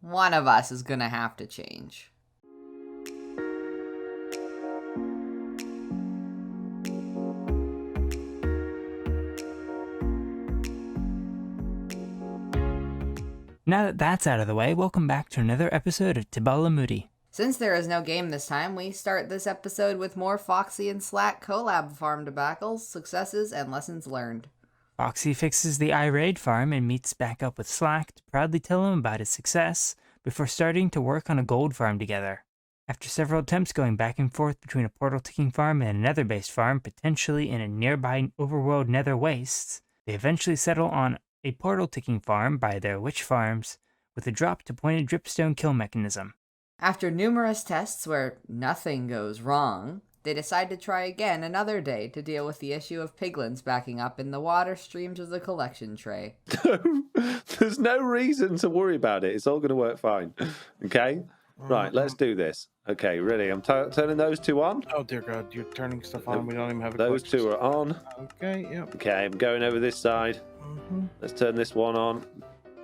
One of us is gonna have to change. Now that that's out of the way, welcome back to another episode of Tibala Moody. Since there is no game this time, we start this episode with more Foxy and Slack collab farm debacles, successes, and lessons learned. Foxy fixes the iRaid farm and meets back up with Slack to proudly tell him about his success before starting to work on a gold farm together. After several attempts going back and forth between a portal-ticking farm and a nether-based farm, potentially in a nearby overworld nether wastes, they eventually settle on a portal-ticking farm by their witch farms with a drop to pointed dripstone kill mechanism. After numerous tests where nothing goes wrong, they decide to try again another day to deal with the issue of piglins backing up in the water streams of the collection tray. There's no reason to worry about it. It's all going to work fine. Okay? Right, let's do this. Okay, ready? I'm turning those two on. Oh, dear God. You're turning stuff on. We don't even have a Those two are on. Okay, yep. Okay, I'm going over this side. Let's turn this one on.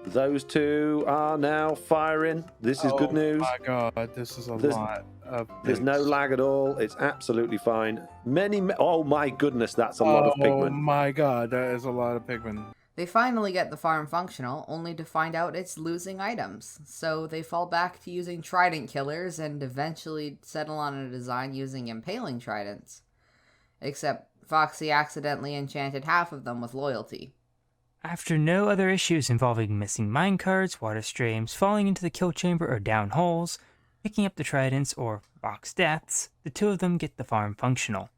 Those two are now firing. This is good news. Oh, my God. This is a lot of There's no lag at all. It's absolutely fine. Oh, my goodness, that's a lot of pigment. Oh, my God. That is a lot of pigment. They finally get the farm functional, only to find out it's losing items. So they fall back to using trident killers and eventually settle on a design using impaling tridents. Except Foxy accidentally enchanted half of them with loyalty. After no other issues involving missing minecarts, water streams, falling into the kill chamber or down holes, picking up the tridents, or box deaths, the two of them get the farm functional.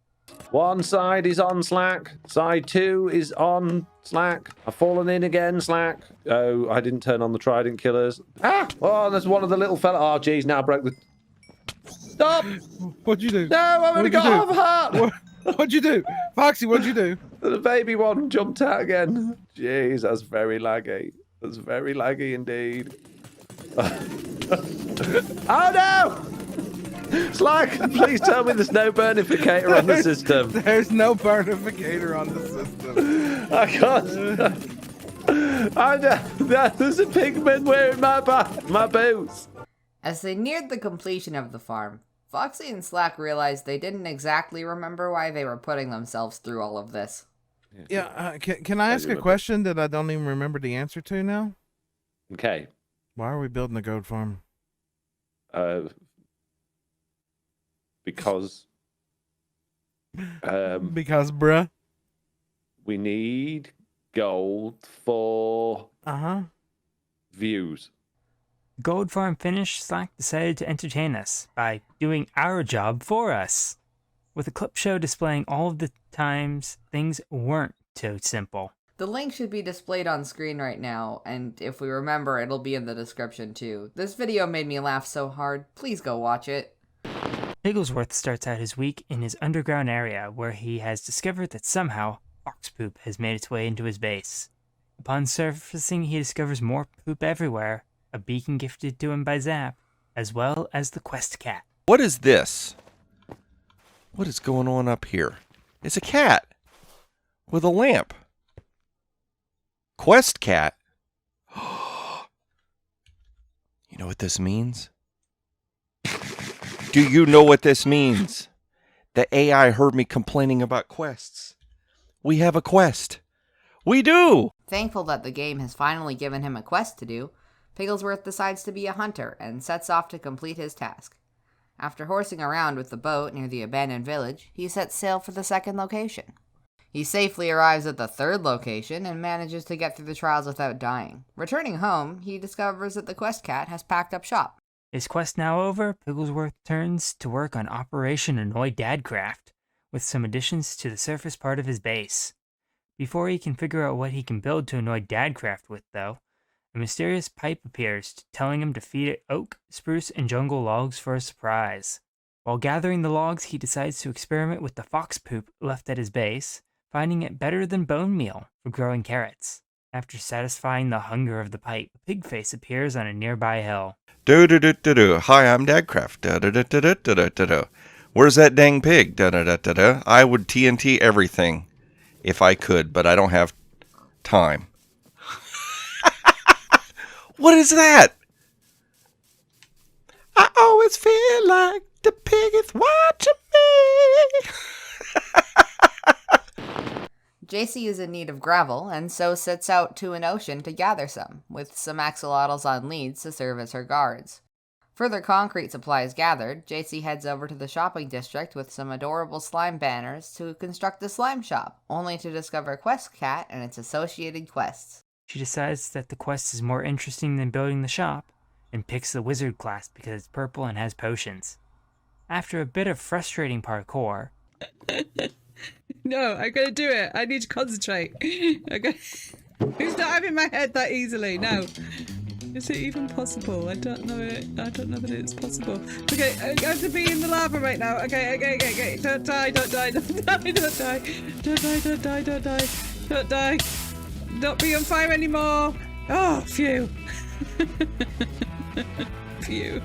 One side is on Slack. Side 2 is on Slack. I've fallen in again, Slack. Oh, I didn't turn on the trident killers. Ah! Oh, there's one of the little fella. Oh, geez, now I broke the... Stop! What'd you do? No, I've only got half a heart! What'd you do? Foxy, what'd you do? The baby one jumped out again. Jeez, that's very laggy. That's very laggy indeed. Oh, no! Slack, please tell me there's no burnificator on the system. There's no burnificator on the system. I can't. There's a pigman wearing my boots. As they neared the completion of the farm, Foxy and Slack realized they didn't exactly remember why they were putting themselves through all of this. Yeah, can I ask a question that I don't even remember the answer to now? Okay. Why are we building a goat farm? Because bruh. We need gold for views. Gold farm finished, Slack decided to entertain us by doing our job for us, with a clip show displaying all of the times things weren't so simple. The link should be displayed on screen right now, and if we remember, it'll be in the description too. This video made me laugh so hard, please go watch it. Bigglesworth starts out his week in his underground area, where he has discovered that somehow fox poop has made its way into his base. Upon surfacing, he discovers more poop everywhere, a beacon gifted to him by Zap, as well as the quest cat. What is this? What is going on up here? It's a cat with a lamp. Quest cat? You know what this means? Do you know what this means? The AI heard me complaining about quests. We have a quest. We do! Thankful that the game has finally given him a quest to do, Pigglesworth decides to be a hunter and sets off to complete his task. After horsing around with the boat near the abandoned village, he sets sail for the second location. He safely arrives at the third location and manages to get through the trials without dying. Returning home, he discovers that the quest cat has packed up shop. His quest now over, Pigglesworth turns to work on Operation Annoy Dadcraft, with some additions to the surface part of his base. Before he can figure out what he can build to annoy Dadcraft with, though, a mysterious pipe appears, telling him to feed it oak, spruce, and jungle logs for a surprise. While gathering the logs, he decides to experiment with the fox poop left at his base, finding it better than bone meal for growing carrots. After satisfying the hunger of the pipe, a pig face appears on a nearby hill. Do-do-do-do-do. Hi, I'm Dadcraft. Do-do-do-do-do-do-do. Where's that dang pig? Da-da-da-da-da. I would TNT everything if I could, but I don't have time. What is that? always feel like the pig is watching me. JC is in need of gravel, and so sets out to an ocean to gather some, with some axolotls on leads to serve as her guards. Further concrete supplies gathered, JC heads over to the shopping district with some adorable slime banners to construct a slime shop, only to discover Quest Cat and its associated quests. She decides that the quest is more interesting than building the shop, and picks the wizard class because it's purple and has potions. After a bit of frustrating parkour... No, I'm gonna do it. I need to concentrate. It's not having my head that easily. No. Is it even possible? I don't know it. I don't know that it's possible. Okay, I have to be in the lava right now. Okay. Don't die. Don't die. Don't be on fire anymore. Oh, phew. Phew.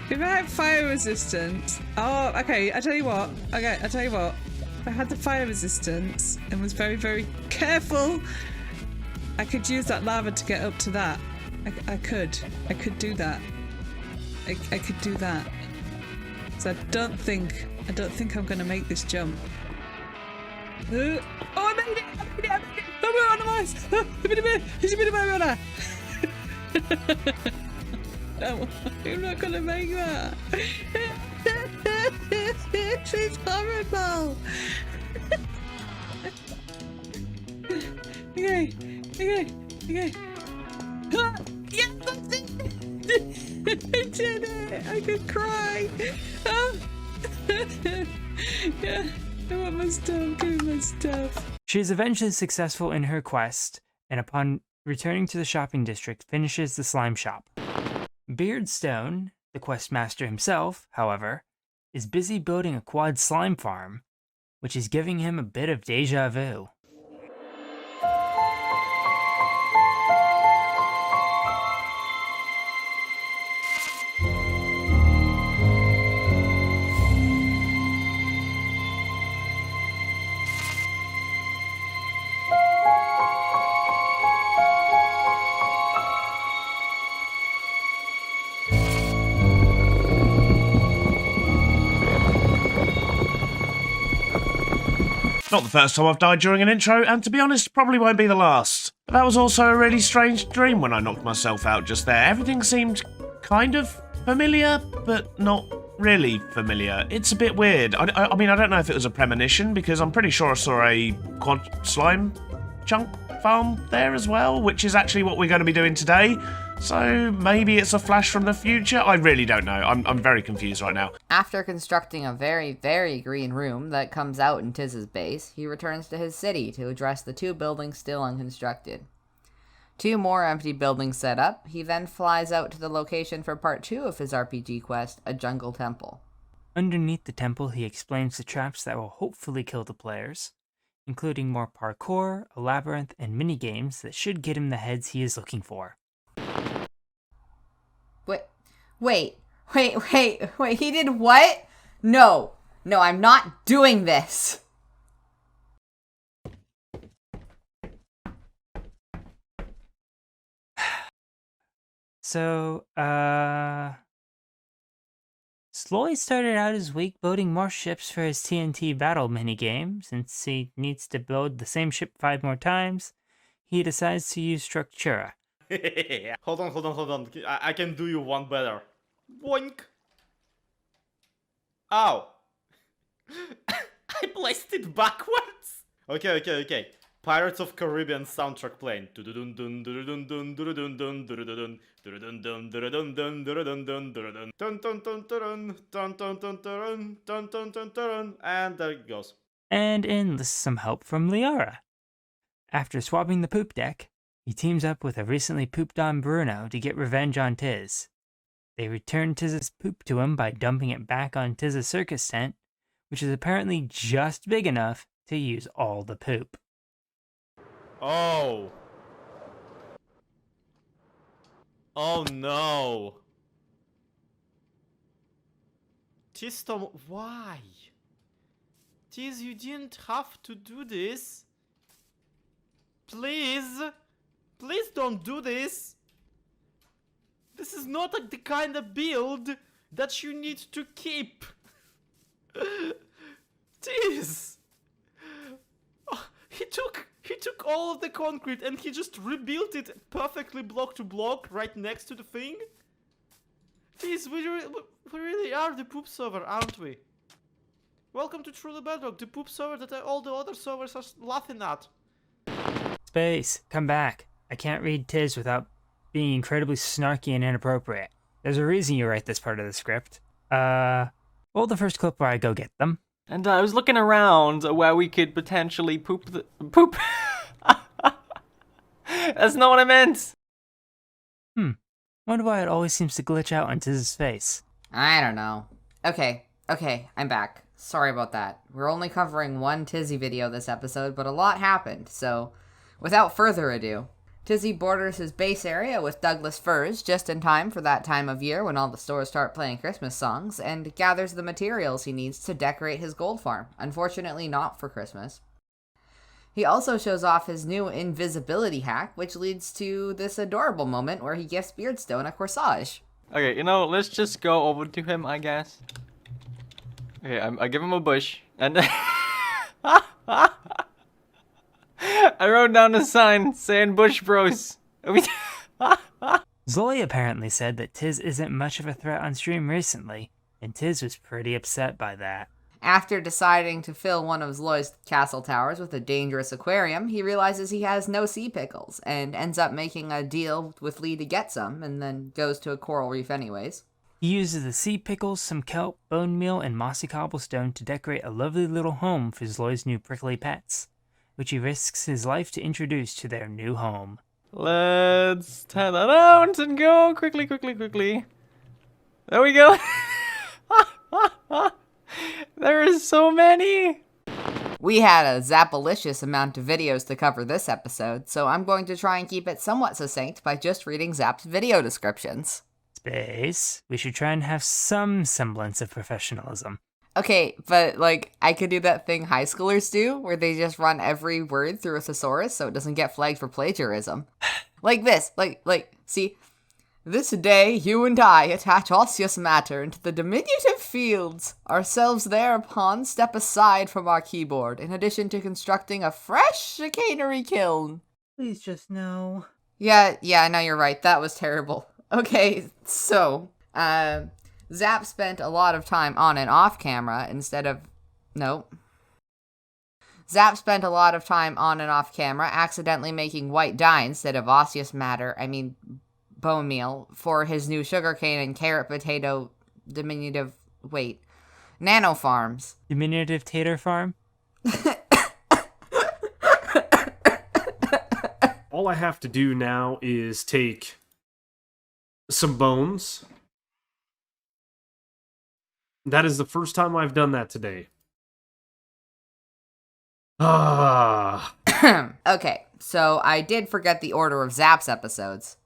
If I had fire resistance... Oh, okay, I tell you what. If I had the fire resistance and was very, very careful, I could use that lava to get up to that. I could do that. I could do that. So I don't think I'm gonna make this jump. Oh, I made it! Oh, we're on the ice! No, I'm not gonna make that. This is horrible. Okay. Yeah, that's it. I did it. I could cry. Yeah, I want my stuff. Give me my stuff. She is eventually successful in her quest, and upon returning to the shopping district, finishes the slime shop. Beardstone, the quest master himself, however, is busy building a quad slime farm, which is giving him a bit of deja vu. Not the first time I've died during an intro, and to be honest, probably won't be the last. But that was also a really strange dream when I knocked myself out just there. Everything seemed kind of familiar, but not really familiar. It's a bit weird. I mean, I don't know if it was a premonition, because I'm pretty sure I saw a quad slime chunk farm there as well, which is actually what we're going to be doing today. So maybe it's a flash from the future? I really don't know. I'm very confused right now. After constructing a very, very green room that comes out in Tiz's base, he returns to his city to address the 2 buildings still unconstructed. 2 more empty buildings set up, he then flies out to the location for part 2 of his RPG quest, a jungle temple. Underneath the temple, he explains the traps that will hopefully kill the players, including more parkour, a labyrinth, and minigames that should get him the heads he is looking for. Wait, he did what? No, I'm not doing this. So, Sloy started out his week building more ships for his TNT battle minigame. Since he needs to build the same ship 5 more times, he decides to use Structura. Hold on. I can do you one better. Boink. Ow. I placed it backwards. Okay. Pirates of Caribbean soundtrack playing. And there it goes. And enlists some help from Lyarrah. After swapping the poop deck, he teams up with a recently pooped on Bruno to get revenge on Tiz. They return Tiz's poop to him by dumping it back on Tiz's circus tent, which is apparently just big enough to use all the poop. Oh no. Tiz, why? Tiz, you didn't have to do this. Please don't. don't do this. This is not like the kind of build that you need to keep. Jeez. Oh, he took all of the concrete and he just rebuilt it perfectly block to block right next to the thing. Jeez, we really are the poop server, aren't we? Welcome to Truly Bedrock, the poop server that all the other servers are laughing at. Space, come back. I can't read Tiz without being incredibly snarky and inappropriate. There's a reason you write this part of the script. Roll the first clip where I go get them. And I was looking around where we could potentially poop. That's not what I meant. Wonder why it always seems to glitch out on Tiz's face. I don't know. Okay, I'm back. Sorry about that. We're only covering one Tizzy video this episode, but a lot happened, so without further ado, Tizzy borders his base area with Douglas firs just in time for that time of year when all the stores start playing Christmas songs, and gathers the materials he needs to decorate his gold farm. Unfortunately, not for Christmas. He also shows off his new invisibility hack, which leads to this adorable moment where he gifts Beardstone a corsage. Okay, let's just go over to him, I guess. Okay, I give him a bush, and I wrote down a sign saying "Bush Bros." Zloy apparently said that Tiz isn't much of a threat on stream recently, and Tiz was pretty upset by that. After deciding to fill one of Zloy's castle towers with a dangerous aquarium, he realizes he has no sea pickles, and ends up making a deal with Lee to get some, and then goes to a coral reef anyways. He uses the sea pickles, some kelp, bone meal, and mossy cobblestone to decorate a lovely little home for Zloy's new prickly pets, which he risks his life to introduce to their new home. Let's tie that out and go quickly. There we go. There is so many. We had a Zappalicious amount of videos to cover this episode, so I'm going to try and keep it somewhat succinct by just reading Zap's video descriptions. Space, we should try and have some semblance of professionalism. Okay, but, I could do that thing high schoolers do, where they just run every word through a thesaurus so it doesn't get flagged for plagiarism. Like this, see? This day, you and I attach osseous matter into the diminutive fields. Ourselves thereupon step aside from our keyboard, in addition to constructing a fresh chicanery kiln. Please just no. Yeah, no, you're right. That was terrible. Okay, so, Zap spent a lot of time on and off camera Zap spent a lot of time on and off camera accidentally making white dye instead of osseous matter, bone meal, for his new sugarcane and carrot potato nano farms. Diminutive tater farm? All I have to do now is take some bones. That is the first time I've done that today. Okay, so I did forget the order of Zap's episodes.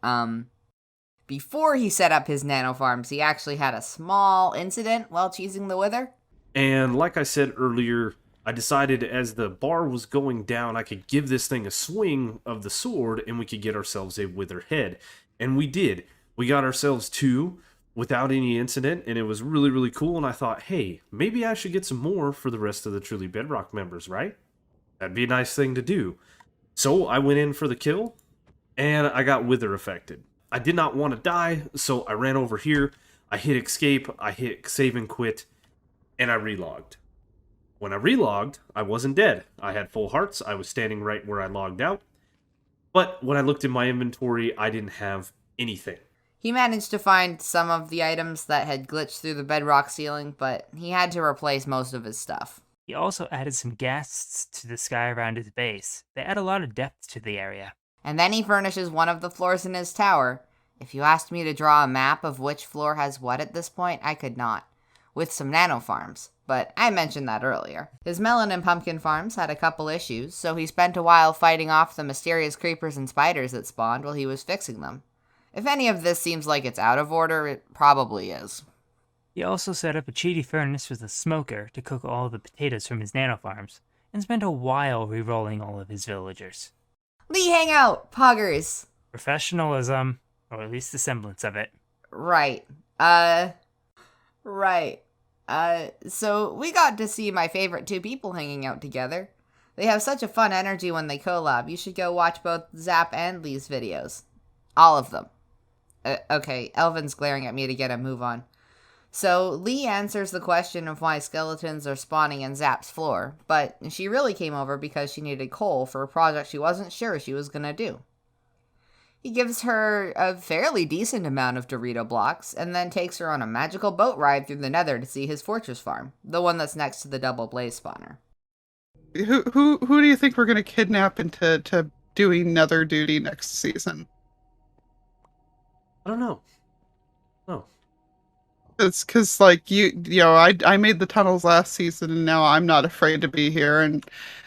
Before he set up his nano farms, he actually had a small incident while cheesing the wither. And like I said earlier, I decided as the bar was going down, I could give this thing a swing of the sword and we could get ourselves a wither head. And we did. We got ourselves 2 without any incident, and it was really, really cool. And I thought, hey, maybe I should get some more for the rest of the Truly Bedrock members, right? That'd be a nice thing to do. So I went in for the kill, and I got wither affected. I did not want to die, so I ran over here. I hit escape, I hit save and quit, and I relogged. When I relogged, I wasn't dead. I had full hearts. I was standing right where I logged out. But when I looked in my inventory, I didn't have anything. He managed to find some of the items that had glitched through the bedrock ceiling, but he had to replace most of his stuff. He also added some ghasts to the sky around his base. They add a lot of depth to the area. And then he furnishes one of the floors in his tower. If you asked me to draw a map of which floor has what at this point, I could not. With some nano farms. But I mentioned that earlier. His melon and pumpkin farms had a couple issues, so he spent a while fighting off the mysterious creepers and spiders that spawned while he was fixing them. If any of this seems like it's out of order, it probably is. He also set up a cheaty furnace with a smoker to cook all the potatoes from his nano farms, and spent a while re-rolling all of his villagers. Lee Hangout! Poggers! Professionalism, or at least the semblance of it. Right. Right. So we got to see my favorite two people hanging out together. They have such a fun energy when they collab. You should go watch both Zap and Lee's videos. All of them. Okay, Elvin's glaring at me to get a move on. So Lee answers the question of why skeletons are spawning in Zap's floor, but she really came over because she needed coal for a project she wasn't sure she was gonna do. He gives her a fairly decent amount of Dorito blocks, and then takes her on a magical boat ride through the Nether to see his fortress farm, the one that's next to the double blaze spawner. Who do you think we're gonna kidnap into doing Nether duty next season? I don't know. No. It's because, like, I made the tunnels last season, and now I'm not afraid to be here, and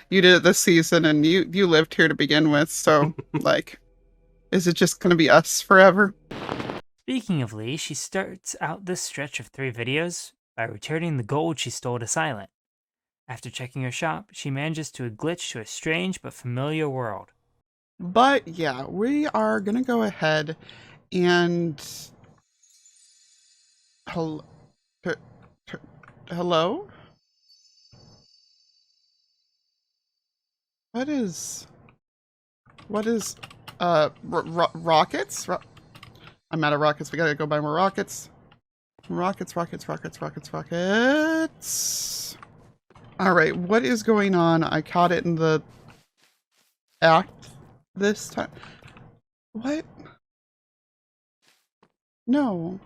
you did it this season, and you lived here to begin with, so, like, is it just gonna be us forever? Speaking of Lee, she starts out this stretch of 3 videos by returning the gold she stole to Silent. After checking her shop, she manages to glitch to a strange but familiar world. But, yeah, we are gonna go ahead and... Hello? Hello? What is, rockets? I'm out of rockets. We gotta go buy more rockets. Rockets. Alright, what is going on? I caught it in the act this time. What? No.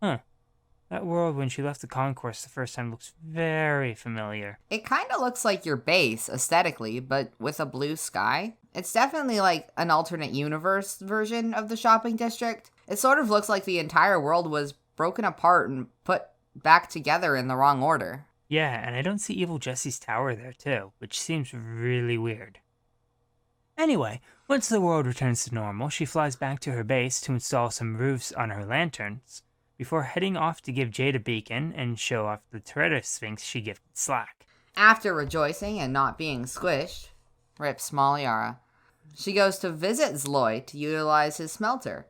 Huh. That world when she left the concourse the first time looks very familiar. It kind of looks like your base, aesthetically, but with a blue sky. It's definitely like an alternate universe version of the shopping district. It sort of looks like the entire world was broken apart and put back together in the wrong order. Yeah, and I don't see Evil Jesse's tower there too, which seems really weird. Anyway, once the world returns to normal, she flies back to her base to install some roofs on her lanterns, before heading off to give Jade a beacon and show off the Toretto Sphinx she gifted Slack. After rejoicing and not being squished, rip small Lyarrah, she goes to visit ZloY to utilize his smelter,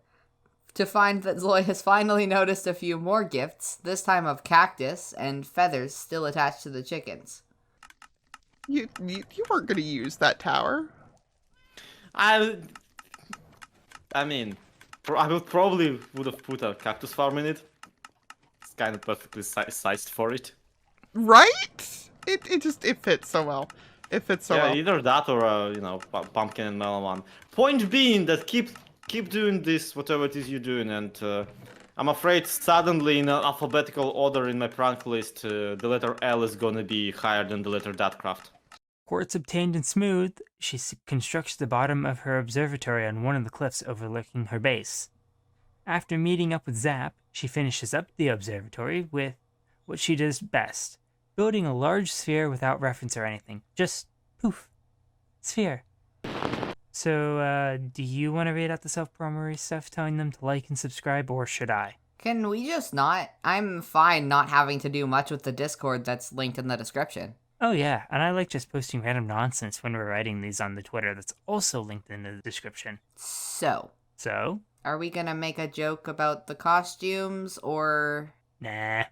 to find that ZloY has finally noticed a few more gifts, this time of cactus and feathers still attached to the chickens. You weren't gonna use that tower. I mean, I would probably have put a cactus farm in it. It's kind of perfectly sized for it. Right? It fits so well. It fits so yeah, well. either that or pumpkin and melon one. Point being that keep doing this, whatever it is you're doing, and I'm afraid suddenly in alphabetical order in my prank list, the letter L is gonna be higher than the letter Datcraft. Quartz obtained and smooth, she constructs the bottom of her observatory on one of the cliffs overlooking her base. After meeting up with Zap, she finishes up the observatory with what she does best, building a large sphere without reference or anything. Just poof. Sphere. So, do you want to read out the self-promotory stuff, telling them to like and subscribe, or should I? Can we just not? I'm fine not having to do much with the Discord that's linked in the description. Oh yeah, and I like just posting random nonsense when we're writing these on the Twitter that's also linked in the description. So? So? Are we gonna make a joke about the costumes, or...? Nah,